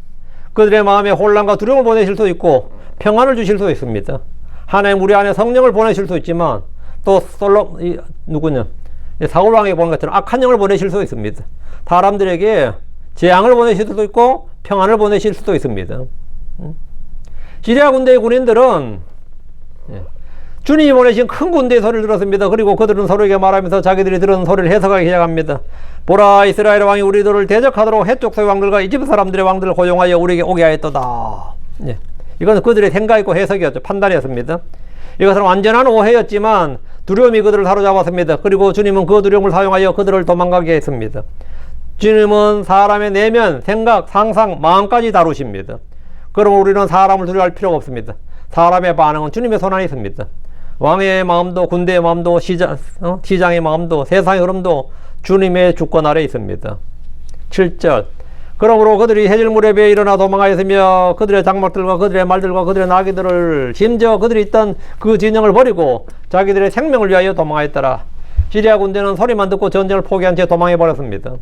그들의 마음에 혼란과 두려움을 보내실 수 있고 평안을 주실 수 있습니다. 하나님 우리 안에 성령을 보내실 수 있지만 또 사울왕에게 보는 것처럼 악한 영을 보내실 수 있습니다. 사람들에게 재앙을 보내실 수도 있고 평안을 보내실 수도 있습니다. 시리아 군대의 군인들은 주님이 보내신 큰 군대의 소리를 들었습니다. 그리고 그들은 서로에게 말하면서 자기들이 들은 소리를 해석하기 시작합니다. 보라, 이스라엘 왕이 우리들을 대적하도록 해쪽 서의 왕들과 이집 사람들의 왕들을 고용하여 우리에게 오게 하였도다. 이것은 그들의 생각이고 해석이었죠. 판단이었습니다. 이것은 완전한 오해였지만 두려움이 그들을 사로잡았습니다. 그리고 주님은 그 두려움을 사용하여 그들을 도망가게 했습니다. 주님은 사람의 내면, 생각, 상상, 마음까지 다루십니다. 그러면 우리는 사람을 두려워할 필요가 없습니다. 사람의 반응은 주님의 손 안에 있습니다. 왕의 마음도, 군대의 마음도, 시장의 마음도, 세상의 흐름도 주님의 주권 아래 있습니다. 7절. 그러므로 그들이 해질 무렵에 일어나 도망하였으며 그들의 장막들과 그들의 말들과 그들의 나귀들을 심지어 그들이 있던 그 진영을 버리고 자기들의 생명을 위하여 도망하였더라. 시리아 군대는 소리만 듣고 전쟁을 포기한 채 도망해버렸습니다.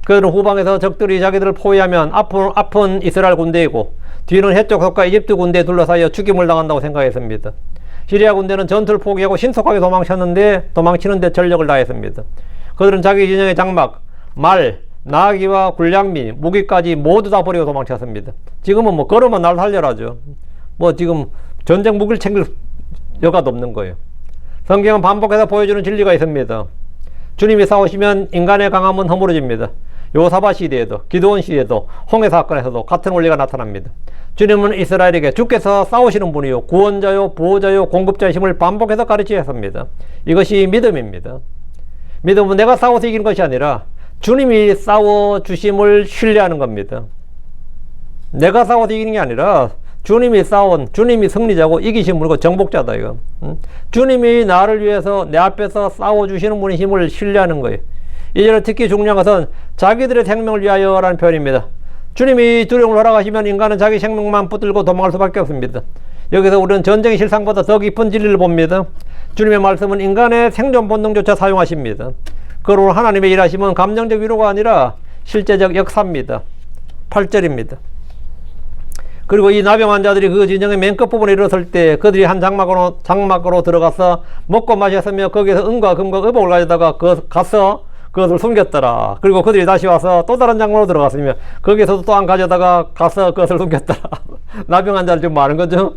그들은 후방에서 적들이 자기들을 포위하면 앞은 이스라엘 군대이고 뒤는 해쪽 속과 이집트 군대에 둘러싸여 죽임을 당한다고 생각했습니다. 시리아 군대는 전투를 포기하고 신속하게 도망치는데 전력을 다했습니다. 그들은 자기 진영의 장막, 말, 나귀와 굴량미, 무기까지 모두 다 버리고 도망쳤습니다. 지금은 걸으면 날 살려라죠. 지금 전쟁 무기를 챙길 여가도 없는 거예요. 성경은 반복해서 보여주는 진리가 있습니다. 주님이 싸우시면 인간의 강함은 허물어집니다. 요사바 시대에도, 기드온 시대에도, 홍해 사건에서도 같은 원리가 나타납니다. 주님은 이스라엘에게 주께서 싸우시는 분이요, 구원자요, 보호자요, 공급자이심을 반복해서 가르치셨습니다. 이것이 믿음입니다. 믿음은 내가 싸워서 이기는 것이 아니라 주님이 싸워주심을 신뢰하는 겁니다. 내가 싸워서 이기는 게 아니라 주님이 승리자고 이기신 분이고 정복자다, 이거. 주님이 나를 위해서 내 앞에서 싸워주시는 분의 힘을 신뢰하는 거예요. 이제는 특히 중요한 것은 자기들의 생명을 위하여 라는 표현입니다. 주님이 두려움을 허락하시면 인간은 자기 생명만 붙들고 도망갈 수밖에 없습니다. 여기서 우리는 전쟁의 실상보다 더 깊은 진리를 봅니다. 주님의 말씀은 인간의 생존 본능조차 사용하십니다. 그러므로 하나님의 일하심은 감정적 위로가 아니라 실제적 역사입니다. 8절입니다. 그리고 이 나병 환자들이 그 진영의 맨 끝부분에 이르렀을 때 그들이 한 장막으로 들어가서 먹고 마셨으며 거기에서 은과 금과 의복을 가져다가 가서 그것을 숨겼더라. 그리고 그들이 다시 와서 또 다른 장막으로 들어갔으며 거기에서도 또 한 가져다가 가서 그것을 숨겼더라. 나병 환자를 지금 많은 거죠.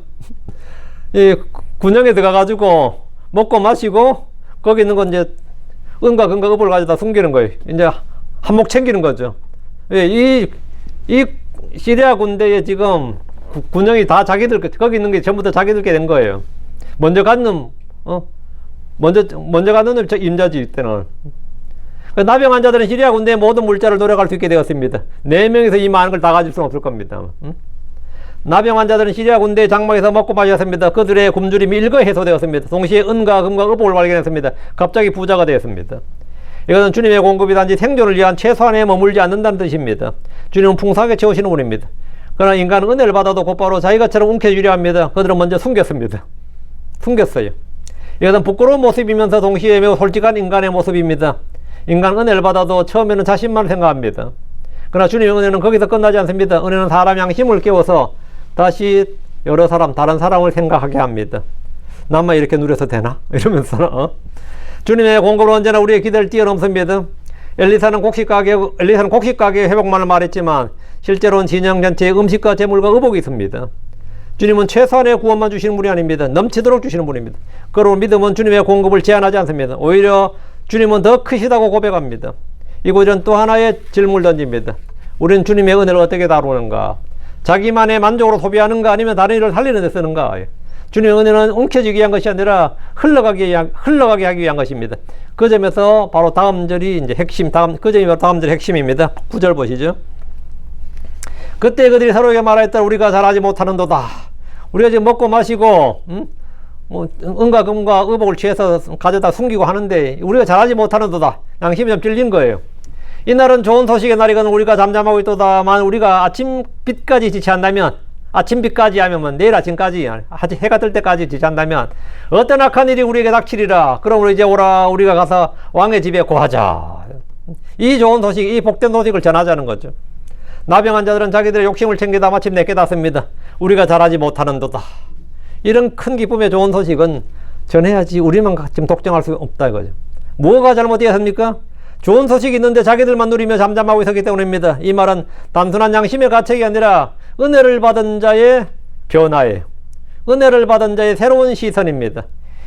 이 군영에 들어가가지고 먹고 마시고 거기 있는 건 이제 은과 금과 의복을 가져다 숨기는 거예요. 이제 한몫 챙기는 거죠. 이 시리아 군대에 지금 군영이 다 자기들, 거기 있는 게 전부 다 자기들께 된 거예요. 먼저 간 놈, 먼저 가는 놈 임자지, 이때는. 나병 환자들은 시리아 군대의 모든 물자를 노력할 수 있게 되었습니다. 4명에서 이 많은 걸 다 가질 수는 없을 겁니다. 나병 환자들은 시리아 군대의 장막에서 먹고 마셨습니다. 그들의 굶주림이 일거에 해소되었습니다. 동시에 은과 금과 의복을 발견했습니다. 갑자기 부자가 되었습니다. 이것은 주님의 공급이 단지 생존을 위한 최소한에 머물지 않는다는 뜻입니다. 주님은 풍성하게 채우시는 분입니다. 그러나 인간은 은혜를 받아도 곧바로 자기 것처럼 움켜쥐려 합니다. 그들은 먼저 숨겼습니다. 숨겼어요. 이것은 부끄러운 모습이면서 동시에 매우 솔직한 인간의 모습입니다. 인간은 은혜를 받아도 처음에는 자신만 생각합니다. 그러나 주님의 은혜는 거기서 끝나지 않습니다. 은혜는 사람 양심을 깨워서 다시 여러 사람, 다른 사람을 생각하게 합니다. 나만 이렇게 누려서 되나? 이러면서 주님의 공급은 언제나 우리의 기대를 뛰어넘습니다. 엘리사는 곡식가게 회복만을 말했지만 실제로는 진영 전체에 음식과 재물과 의복이 있습니다. 주님은 최소한의 구원만 주시는 분이 아닙니다. 넘치도록 주시는 분입니다. 그러므로 믿음은 주님의 공급을 제한하지 않습니다. 오히려 주님은 더 크시다고 고백합니다. 이곳은 또 하나의 질문을 던집니다. 우리는 주님의 은혜를 어떻게 다루는가? 자기만의 만족으로 소비하는가 아니면 다른 일을 살리는 데 쓰는가? 주님의 은혜는 움켜쥐기 위한 것이 아니라 흘러가게 하기 위한 것입니다. 그 점에서 바로 다음 절이 이제 핵심, 그 점이 바로 다음 절의 핵심입니다. 9절 보시죠. 그때 그들이 서로에게 말하였다. 우리가 잘하지 못하는도다. 우리가 지금 먹고 마시고, 은과 금과 의복을 취해서 가져다 숨기고 하는데, 우리가 잘하지 못하는도다. 양심이 좀 찔린 거예요. 이날은 좋은 소식의 날이거든 우리가 잠잠하고 있도다만 우리가 아침빛까지 지체한다면, 아침빛까지 하면 내일 아침까지, 해가 뜰 때까지 지체한다면 어떤 악한 일이 우리에게 닥치리라. 그러므로 이제 오라. 우리가 가서 왕의 집에 고하자. 이 좋은 소식, 이 복된 소식을 전하자는 거죠. 나병한 자들은 자기들의 욕심을 챙기다 마침내 깨닫습니다. 우리가 잘하지 못하는도다. 이런 큰 기쁨의 좋은 소식은 전해야지 우리만 지금 독점할 수 없다 이거죠. 뭐가 잘못되었습니까? 좋은 소식이 있는데 자기들만 누리며 잠잠하고 있었기 때문입니다. 이 말은 단순한 양심의 가책이 아니라 은혜를 받은 자의 변화예요. 은혜를 받은 자의 새로운 시선입니다.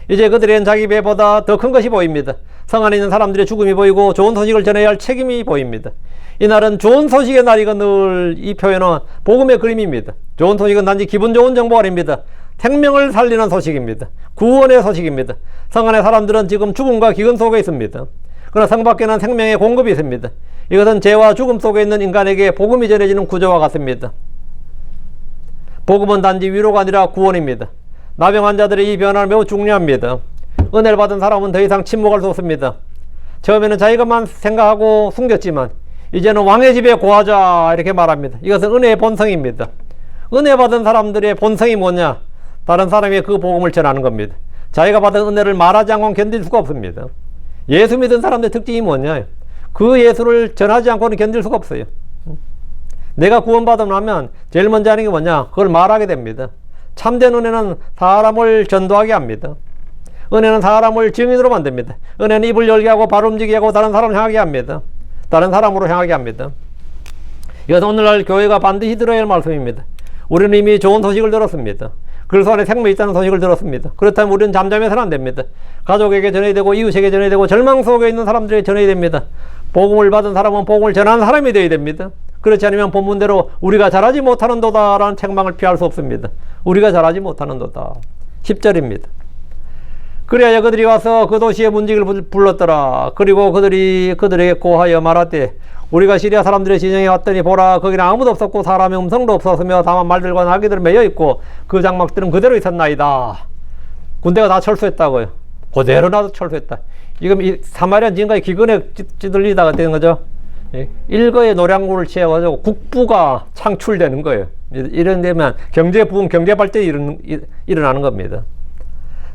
이제 그들에겐 자기 배보다 더 큰 것이 보입니다. 성 안에 있는 사람들의 죽음이 보이고 좋은 소식을 전해야 할 책임이 보입니다. 이날은 좋은 소식의 날이고 늘 이 표현은 복음의 그림입니다. 좋은 소식은 단지 기분 좋은 정보가 아닙니다. 생명을 살리는 소식입니다. 구원의 소식입니다. 성 안의 사람들은 지금 죽음과 기근 속에 있습니다. 그러나 성 밖에는 생명의 공급이 있습니다. 이것은 죄와 죽음 속에 있는 인간에게 복음이 전해지는 구조와 같습니다. 복음은 단지 위로가 아니라 구원입니다. 나병 환자들의 이 변화는 매우 중요합니다. 은혜를 받은 사람은 더 이상 침묵할 수 없습니다. 처음에는 자기가만 생각하고 숨겼지만 이제는 왕의 집에 고하자 이렇게 말합니다. 이것은 은혜의 본성입니다. 은혜 받은 사람들의 본성이 뭐냐? 다른 사람에게 그 복음을 전하는 겁니다. 자기가 받은 은혜를 말하지 않고는 견딜 수가 없습니다. 예수 믿은 사람들의 특징이 뭐냐? 그 예수를 전하지 않고는 견딜 수가 없어요. 내가 구원받으면 하면 제일 먼저 하는 게 뭐냐? 그걸 말하게 됩니다. 참된 은혜는 사람을 전도하게 합니다. 은혜는 사람을 증인으로 만듭니다. 은혜는 입을 열게 하고 발을 움직이게 하고 다른 사람을 향하게 합니다. 다른 사람으로 향하게 합니다. 이것은 오늘날 교회가 반드시 들어야 할 말씀입니다. 우리는 이미 좋은 소식을 들었습니다. 그리스도 안에 생명이 있다는 소식을 들었습니다. 그렇다면 우리는 잠잠해서는 안 됩니다. 가족에게 전해야 되고 이웃에게 전해야 되고 절망 속에 있는 사람들에게 전해야 됩니다. 복음을 받은 사람은 복음을 전하는 사람이 되어야 됩니다. 그렇지 않으면 본문대로 우리가 잘하지 못하는도다 라는 책망을 피할 수 없습니다. 우리가 잘하지 못하는도다. 10절입니다. 그리하여 그들이 와서 그 도시의 문지기를 불렀더라. 그리고 그들에게 고하여 말하되 우리가 시리아 사람들의 진영에 왔더니 보라 거기는 아무도 없었고 사람의 음성도 없었으며 다만 말들과 나귀들은 매여 있고 그 장막들은 그대로 있었나이다. 군대가 다 철수했다고요. 그대로 나도 철수했다. 이건 이 사마리아 지금까지 기근에 찌들리다가 되는 거죠. 일거에 노량구를 채워가지고 국부가 창출되는 거예요. 이런 데면 경제 부흥, 경제 발전이 일어나는 겁니다.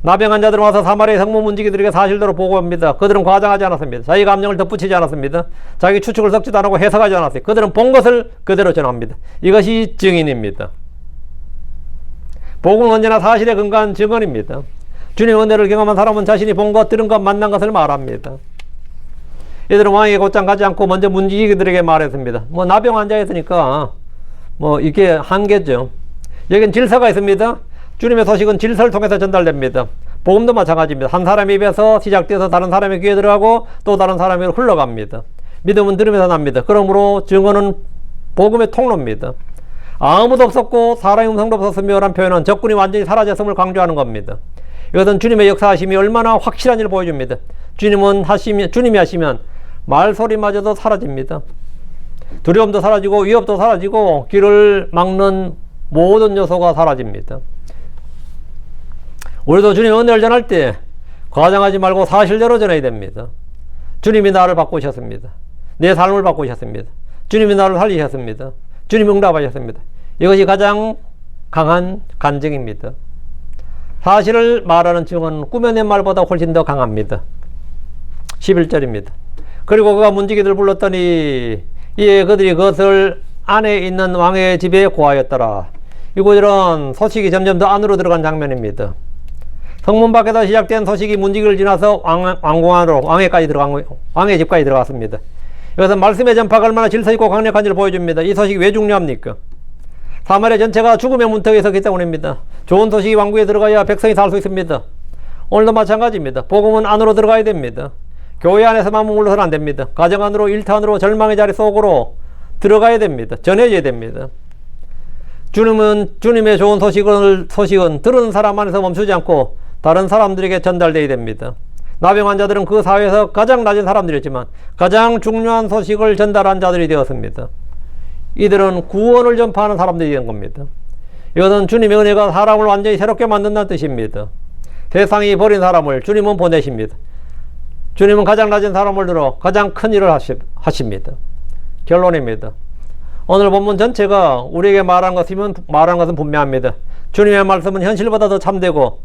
나병 환자들은 와서 사마리아 성문 문지기들에게 사실대로 보고합니다. 그들은 과장하지 않았습니다. 자기 감정을 덧붙이지 않았습니다. 자기 추측을 섞지도 않고 해석하지 않았어요. 그들은 본 것을 그대로 전합니다. 이것이 증인입니다. 복음은 언제나 사실에 근거한 증언입니다. 주님의 은혜를 경험한 사람은 자신이 본 것, 들은 것, 만난 것을 말합니다. 이들은 왕에게 곧장 가지 않고 먼저 문지기들에게 말했습니다. 나병 환자였으니까 이게 한계죠. 여긴 질서가 있습니다. 주님의 소식은 질서를 통해서 전달됩니다. 복음도 마찬가지입니다. 한 사람의 입에서 시작돼서 다른 사람의 귀에 들어가고 또 다른 사람에게 흘러갑니다. 믿음은 들으면서 납니다. 그러므로 증언은 복음의 통로입니다. 아무도 없었고 사람의 음성도 없었으며 라는 표현은 적군이 완전히 사라졌음을 강조하는 겁니다. 이것은 주님의 역사하심이 얼마나 확실한 일을 보여줍니다. 주님이 하시면 말소리마저도 사라집니다. 두려움도 사라지고 위협도 사라지고 길을 막는 모든 요소가 사라집니다. 우리도 주님의 은혜를 전할 때 과장하지 말고 사실대로 전해야 됩니다. 주님이 나를 바꾸셨습니다. 내 삶을 바꾸셨습니다. 주님이 나를 살리셨습니다. 주님이 응답하셨습니다. 이것이 가장 강한 간증입니다. 사실을 말하는 증언은 꾸며낸 말보다 훨씬 더 강합니다. 11절입니다. 그리고 그가 문지기들을 불렀더니 이에 그들이 그것을 안에 있는 왕의 집에 고하였더라. 이 구절은 소식이 점점 더 안으로 들어간 장면입니다. 성문 밖에서 시작된 소식이 문지기를 지나서 왕궁 안으로 왕의 집까지 들어갔습니다. 이것은 말씀의 전파가 얼마나 질서있고 강력한지를 보여줍니다. 이 소식이 왜 중요합니까? 사마리아 전체가 죽음의 문턱에 있었기 때문입니다. 좋은 소식이 왕궁에 들어가야 백성이 살 수 있습니다. 오늘도 마찬가지입니다. 복음은 안으로 들어가야 됩니다. 교회 안에서만 머물러서는 안 됩니다. 가정 안으로, 일터 안으로, 절망의 자리 속으로 들어가야 됩니다. 전해져야 됩니다. 주님의 좋은 소식은 들은 사람 안에서 멈추지 않고 다른 사람들에게 전달되어야 됩니다. 나병 환자들은 그 사회에서 가장 낮은 사람들이었지만 가장 중요한 소식을 전달한 자들이 되었습니다. 이들은 구원을 전파하는 사람들이 된 겁니다. 이것은 주님의 은혜가 사람을 완전히 새롭게 만든다는 뜻입니다. 세상이 버린 사람을 주님은 보내십니다. 주님은 가장 낮은 사람을 들어 가장 큰 일을 하십니다. 결론입니다. 오늘 본문 전체가 우리에게 말한 것은 분명합니다. 주님의 말씀은 현실보다 더 참되고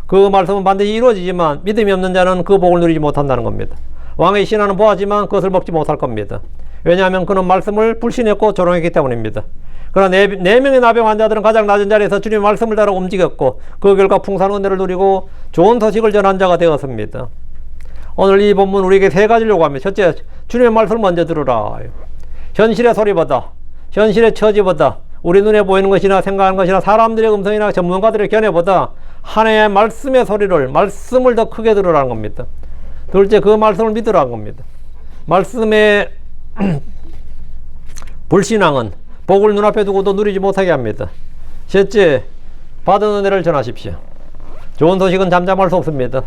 그 말씀은 반드시 이루어지지만 믿음이 없는 자는 그 복을 누리지 못한다는 겁니다. 왕의 신하는 보았지만 그것을 먹지 못할 겁니다. 왜냐하면 그는 말씀을 불신했고 조롱했기 때문입니다. 그러나 네 명의 나병 환자들은 가장 낮은 자리에서 주님의 말씀을 따라 움직였고 그 결과 풍성한 은혜를 누리고 좋은 소식을 전한 자가 되었습니다. 오늘 이 본문 우리에게 세 가지를 요구합니다. 첫째, 주님의 말씀을 먼저 들으라. 현실의 소리보다, 현실의 처지보다, 우리 눈에 보이는 것이나 생각하는 것이나 사람들의 음성이나 전문가들의 견해보다 하나님의 말씀의 소리를, 말씀을 더 크게 들으라는 겁니다. 둘째, 그 말씀을 믿으라는 겁니다. 말씀의 불신앙은 복을 눈앞에 두고도 누리지 못하게 합니다. 셋째, 받은 은혜를 전하십시오. 좋은 소식은 잠잠할 수 없습니다.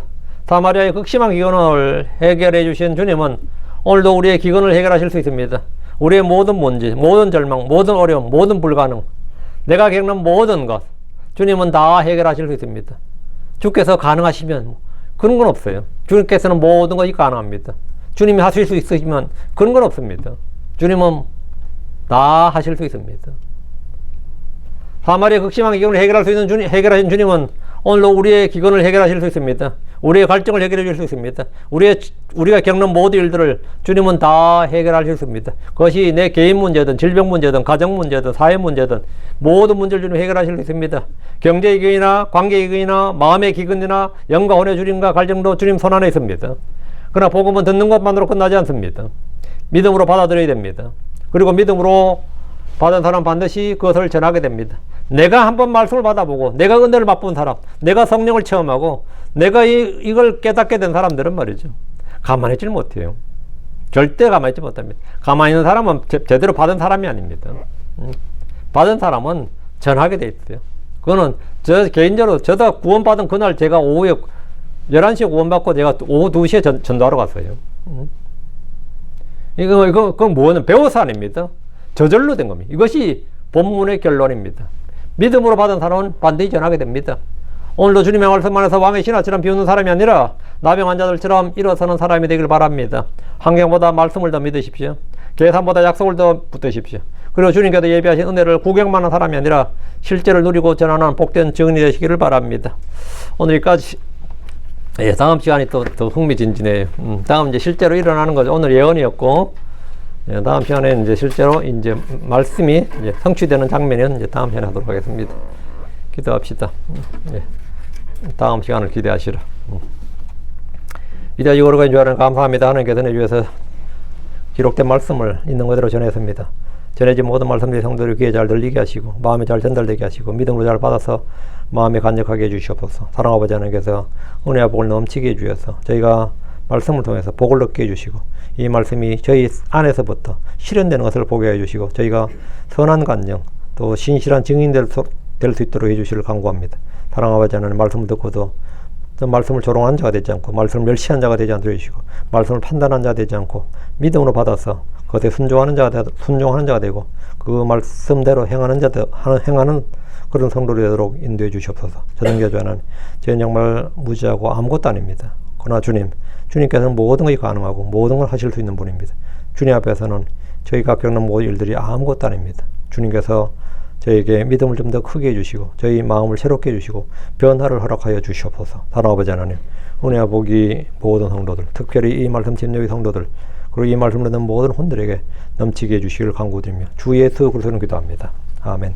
사마리아의 극심한 기근을 해결해 주신 주님은 오늘도 우리의 기근을 해결하실 수 있습니다. 우리의 모든 문제, 모든 절망, 모든 어려움, 모든 불가능, 내가 겪는 모든 것 주님은 다 해결하실 수 있습니다. 주께서 가능하시면 그런 건 없어요. 주님께서는 모든 것이 가능합니다. 주님이 하실 수 있으시면 그런 건 없습니다. 주님은 다 하실 수 있습니다. 사마리아의 극심한 기근을 해결하신 주님은 오늘도 우리의 기근을 해결하실 수 있습니다. 우리의 갈증을 해결해 줄 수 있습니다. 우리가 겪는 모든 일들을 주님은 다 해결하실 수 있습니다. 그것이 내 개인 문제든 질병 문제든 가정 문제든 사회 문제든 모든 문제를 주님 해결하실 수 있습니다. 경제의 기근이나 관계의 기근이나 마음의 기근이나 영과 혼의 주님과 갈증도 주님 손 안에 있습니다. 그러나 복음은 듣는 것만으로 끝나지 않습니다. 믿음으로 받아들여야 됩니다. 그리고 믿음으로 받은 사람 반드시 그것을 전하게 됩니다. 내가 한번 말씀을 받아보고 내가 은혜를 맛본 사람, 내가 성령을 체험하고 내가 이걸 깨닫게 된 사람들은 말이죠, 가만히 있질 못해요. 절대 가만히 있지 못합니다. 가만히 있는 사람은 제대로 받은 사람이 아닙니다. 받은 사람은 전하게 돼 있어요. 그거는 저 개인적으로 저도 구원받은 그날 제가 오후에 11시에 구원받고 제가 오후 2시에 전도하러 갔어요. 그건 뭐는 배워서 아닙니다. 저절로 된 겁니다. 이것이 본문의 결론입니다. 믿음으로 받은 사람은 반드시 전하게 됩니다. 오늘도 주님의 말씀 안에서 왕의 신하처럼 비우는 사람이 아니라 나병 환자들처럼 일어서는 사람이 되길 바랍니다. 환경보다 말씀을 더 믿으십시오. 계산보다 약속을 더 붙드십시오. 그리고 주님께서 예비하신 은혜를 구경만 한 사람이 아니라 실제로 누리고 전하는 복된 증인이 되시기를 바랍니다. 오늘 여기까지. 다음 시간이 또 흥미진진해요. 다음 이제 실제로 일어나는 거죠. 오늘 예언이었고, 다음 시간에 이제 실제로 이제 말씀이 이제 성취되는 장면은 이제 다음 시간에 하도록 하겠습니다. 기도합시다. 다음 시간을 기대하시라. 이제 이거로 주하는 감사합니다. 하나님께서 내주셔서 기록된 말씀을 있는 그대로 전했습니다. 전해진 모든 말씀들이 성도들 귀에 잘 들리게 하시고 마음에 잘 전달되게 하시고 믿음으로 잘 받아서 마음에 간직하게 해주시옵소서. 사랑하는 아버지 하나님께서 은혜와 복을 넘치게 해주셔서 저희가 말씀을 통해서 복을 얻게 해주시고 이 말씀이 저희 안에서부터 실현되는 것을 보게 해주시고 저희가 선한 간증 또 신실한 증인 될 수 있도록 해주시를 간구합니다. 사랑하는 아버지 하나님, 말씀을 듣고도 말씀을 조롱하는 자가 되지 않고 말씀을 멸시한 자가 되지 않도록 해주시고 말씀을 판단하는 자가 되지 않고 믿음으로 받아서 그것에 순종하는 자가 되고 그 말씀대로 행하는 그런 성도로 되도록 인도해 주시옵소서. 저등교주 하나님, 저희는 정말 무지하고 아무것도 아닙니다. 그러나 주님께서는 모든 것이 가능하고 모든 걸 하실 수 있는 분입니다. 주님 앞에서는 저희가 겪는 모든 일들이 아무것도 아닙니다. 주님께서 저희에게 믿음을 좀 더 크게 해주시고 저희 마음을 새롭게 해주시고 변화를 허락하여 주시옵소서. 사랑하는 아버지 하나님, 은혜와 복이 모든 성도들, 특별히 이 말씀 침례의 성도들, 그리고 이 말씀을 듣는 모든 혼들에게 넘치게 해주시기를 간구드리며 주 예수 그리스도로 기도합니다. 아멘.